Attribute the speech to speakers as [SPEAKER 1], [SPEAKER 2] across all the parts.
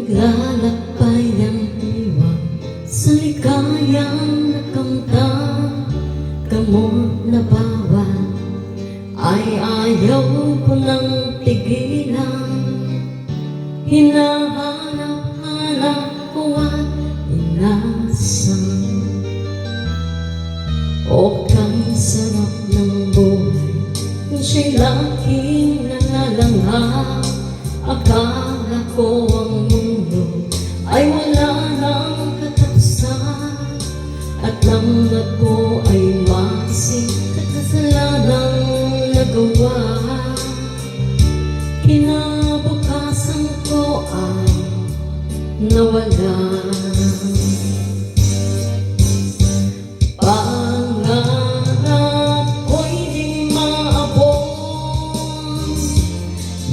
[SPEAKER 1] Naglalakbay ang iwan sa ligayang nakamtan. Gamot na bawal ay ayaw ko nang tigilan. Hinahanap-hanap ko at inasam. O kang sarap ng buhay kung siya'y laging nalalanghap. Akala ko ang mundo ay wala nang katapusan, at nang ako ay magising at kasalanang nagawa. Kinabukasan ko ay nawala. Pangarap ko'y di maabot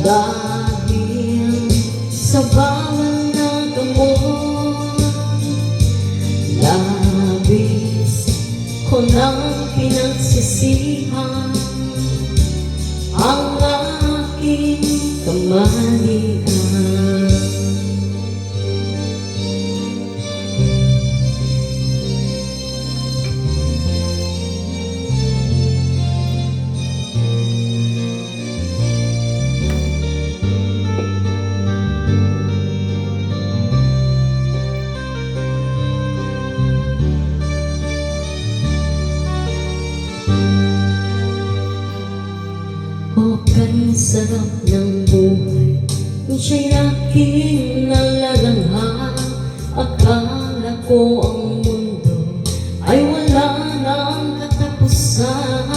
[SPEAKER 1] dahil sa bawal na gamot. Labis ko nang pinagsisihan ang aking kamalian. O kay sarap ng buhay kung siya'y aking nalalanghap. Akala ko ang mundo ay wala nang katapusan,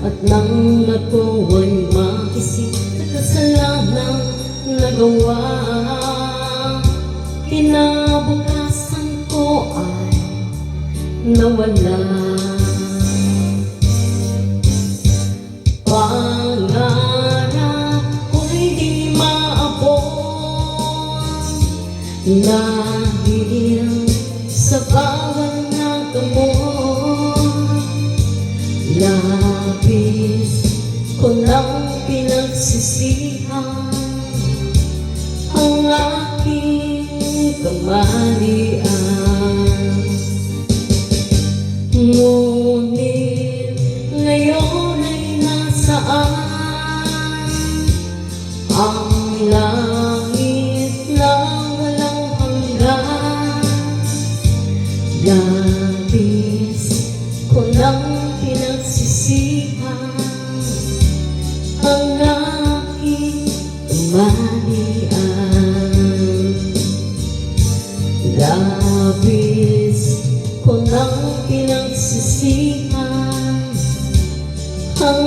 [SPEAKER 1] at nang ako ay magising sa kasalanang nagawa. Kinabukasan ko ay nawala. Pangarap ko'y di maabot dahil sa bawal na gamot. Labis ko nang pinagsisihan ang aking kamalian. Ngunit ngayon ay nasaan ang langit na walang hanggan? Labis ko nang pinagsisihan ang aking kamalian. Labis ko nang pinagsisihan ang